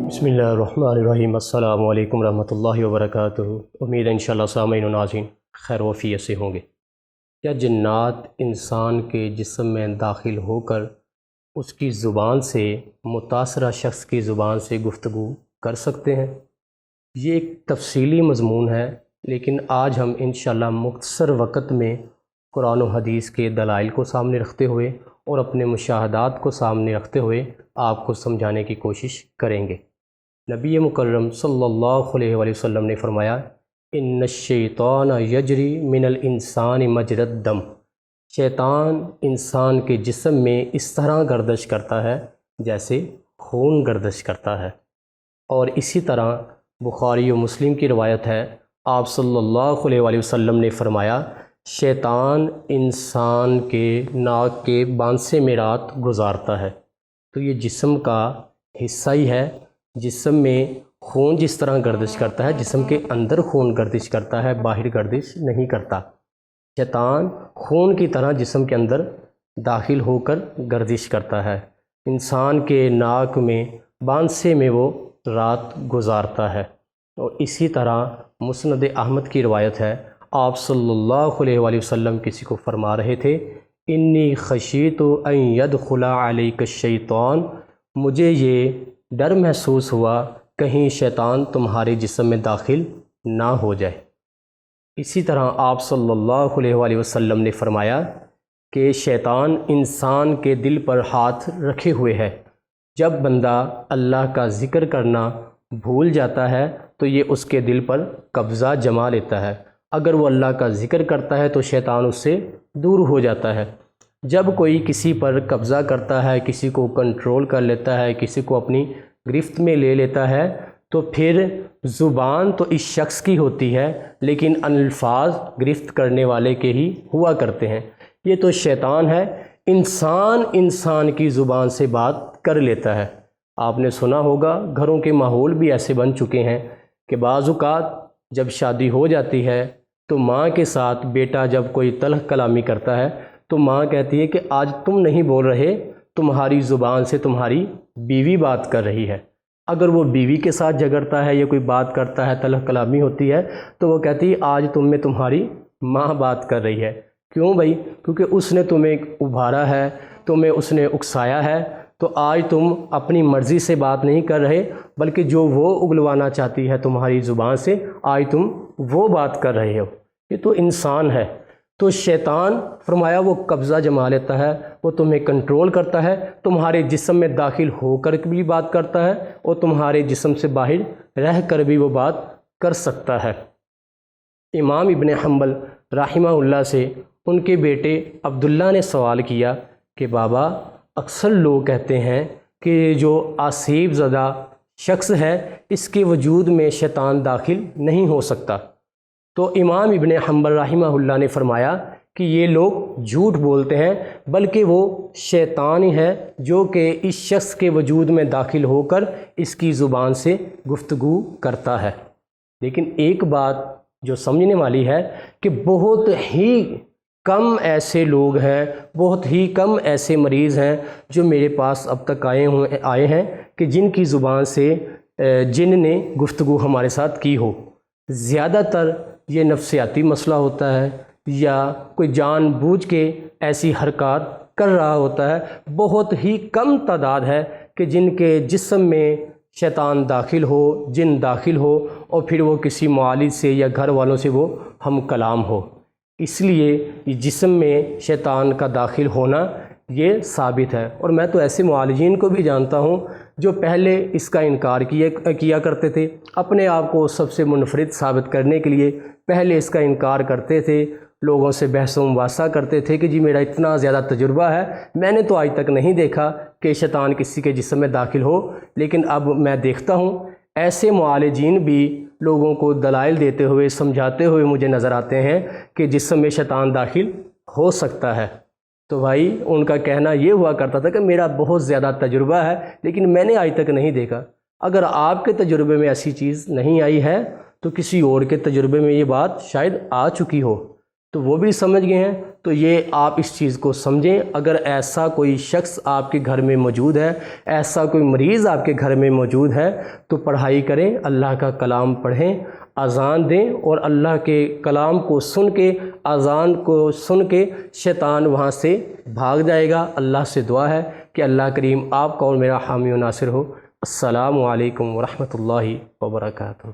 بسم اللہ الرحمن الرحیم۔ السلام علیکم ورحمۃ اللہ وبرکاتہ۔ امید ہے انشاءاللہ سامعین و ناظرین خیر و عافیت سے ہوں گے۔ کیا جنات انسان کے جسم میں داخل ہو کر اس کی زبان سے متاثرہ شخص کی زبان سے گفتگو کر سکتے ہیں؟ یہ ایک تفصیلی مضمون ہے، لیکن آج ہم انشاءاللہ مختصر وقت میں قرآن و حدیث کے دلائل کو سامنے رکھتے ہوئے اور اپنے مشاہدات کو سامنے رکھتے ہوئے آپ کو سمجھانے کی کوشش کریں گے۔ نبی مکرم صلی اللہ علیہ وآلہ وسلم نے فرمایا، ان الشیطان یجری من الانسان مجری الدم، شیطان انسان کے جسم میں اس طرح گردش کرتا ہے جیسے خون گردش کرتا ہے۔ اور اسی طرح بخاری و مسلم کی روایت ہے، آپ صلی اللہ علیہ وآلہ وسلم نے فرمایا، شیطان انسان کے ناک کے بانسے میں رات گزارتا ہے۔ تو یہ جسم کا حصہ ہی ہے۔ جسم میں خون جس طرح گردش کرتا ہے، جسم کے اندر خون گردش کرتا ہے، باہر گردش نہیں کرتا۔ شیطان خون کی طرح جسم کے اندر داخل ہو کر گردش کرتا ہے، انسان کے ناک میں بانسے میں وہ رات گزارتا ہے۔ اور اسی طرح مسند احمد کی روایت ہے، آپ صلی اللہ علیہ وآلہ وسلم کسی کو فرما رہے تھے، انی خشیت ان یدخل علیک الشیطان، مجھے یہ ڈر محسوس ہوا کہیں شیطان تمہارے جسم میں داخل نہ ہو جائے۔ اسی طرح آپ صلی اللہ علیہ وآلہ وسلم نے فرمایا کہ شیطان انسان کے دل پر ہاتھ رکھے ہوئے ہے۔ جب بندہ اللہ کا ذکر کرنا بھول جاتا ہے تو یہ اس کے دل پر قبضہ جما لیتا ہے۔ اگر وہ اللہ کا ذکر کرتا ہے تو شیطان اس سے دور ہو جاتا ہے۔ جب کوئی کسی پر قبضہ کرتا ہے، کسی کو کنٹرول کر لیتا ہے، کسی کو اپنی گرفت میں لے لیتا ہے، تو پھر زبان تو اس شخص کی ہوتی ہے لیکن الفاظ گرفت کرنے والے کے ہی ہوا کرتے ہیں۔ یہ تو شیطان ہے، انسان کی زبان سے بات کر لیتا ہے۔ آپ نے سنا ہوگا گھروں کے ماحول بھی ایسے بن چکے ہیں کہ بعض اوقات جب شادی ہو جاتی ہے تو ماں کے ساتھ بیٹا جب کوئی تلخ کلامی کرتا ہے تو ماں کہتی ہے کہ آج تم نہیں بول رہے، تمہاری زبان سے تمہاری بیوی بات کر رہی ہے۔ اگر وہ بیوی کے ساتھ جھگڑتا ہے یا کوئی بات کرتا ہے، تلخ کلامی ہوتی ہے، تو وہ کہتی ہے آج تم میں تمہاری ماں بات کر رہی ہے۔ کیوں بھائی؟ کیونکہ اس نے تمہیں ابھارا ہے، تمہیں اس نے اکسایا ہے، تو آج تم اپنی مرضی سے بات نہیں کر رہے بلکہ جو وہ اگلوانا چاہتی ہے تمہاری زبان سے، آج تم وہ بات کر رہے ہو۔ یہ تو انسان ہے۔ تو شیطان فرمایا وہ قبضہ جما لیتا ہے، وہ تمہیں کنٹرول کرتا ہے، تمہارے جسم میں داخل ہو کر بھی بات کرتا ہے اور تمہارے جسم سے باہر رہ کر بھی وہ بات کر سکتا ہے۔ امام ابن حنبل رحمہ اللہ سے ان کے بیٹے عبداللہ نے سوال کیا کہ بابا، اکثر لوگ کہتے ہیں کہ جو آسیب زدہ شخص ہے اس کے وجود میں شیطان داخل نہیں ہو سکتا۔ تو امام ابن حنبل رحمہ اللہ نے فرمایا کہ یہ لوگ جھوٹ بولتے ہیں، بلکہ وہ شیطان ہی ہے جو کہ اس شخص کے وجود میں داخل ہو کر اس کی زبان سے گفتگو کرتا ہے۔ لیکن ایک بات جو سمجھنے والی ہے کہ بہت ہی کم ایسے لوگ ہیں، بہت ہی کم ایسے مریض ہیں جو میرے پاس اب تک آئے ہیں کہ جن کی زبان سے جن نے گفتگو ہمارے ساتھ کی ہو۔ زیادہ تر یہ نفسیاتی مسئلہ ہوتا ہے یا کوئی جان بوجھ کے ایسی حرکات کر رہا ہوتا ہے۔ بہت ہی کم تعداد ہے کہ جن کے جسم میں شیطان داخل ہو، جن داخل ہو اور پھر وہ کسی معالج سے یا گھر والوں سے وہ ہم کلام ہو۔ اس لیے یہ جسم میں شیطان کا داخل ہونا یہ ثابت ہے۔ اور میں تو ایسے معالجین کو بھی جانتا ہوں جو پہلے اس کا انکار کیا کرتے تھے، اپنے آپ کو سب سے منفرد ثابت کرنے کے لیے پہلے اس کا انکار کرتے تھے، لوگوں سے بحث و مباحثہ کرتے تھے کہ جی میرا اتنا زیادہ تجربہ ہے، میں نے تو آج تک نہیں دیکھا کہ شیطان کسی کے جسم میں داخل ہو۔ لیکن اب میں دیکھتا ہوں ایسے معالجین بھی لوگوں کو دلائل دیتے ہوئے، سمجھاتے ہوئے مجھے نظر آتے ہیں کہ جسم میں شیطان داخل ہو سکتا ہے۔ تو بھائی ان کا کہنا یہ ہوا کرتا تھا کہ میرا بہت زیادہ تجربہ ہے لیکن میں نے آج تک نہیں دیکھا۔ اگر آپ کے تجربے میں ایسی چیز نہیں آئی ہے تو کسی اور کے تجربے میں یہ بات شاید آ چکی ہو۔ تو وہ بھی سمجھ گئے ہیں۔ تو یہ آپ اس چیز کو سمجھیں، اگر ایسا کوئی شخص آپ کے گھر میں موجود ہے، ایسا کوئی مریض آپ کے گھر میں موجود ہے، تو پڑھائی کریں، اللہ کا کلام پڑھیں، اذان دیں، اور اللہ کے کلام کو سن کے، اذان کو سن کے شیطان وہاں سے بھاگ جائے گا۔ اللہ سے دعا ہے کہ اللہ کریم آپ کا اور میرا حامی و ناصر ہو۔ السلام علیکم ورحمۃ اللہ وبرکاتہ۔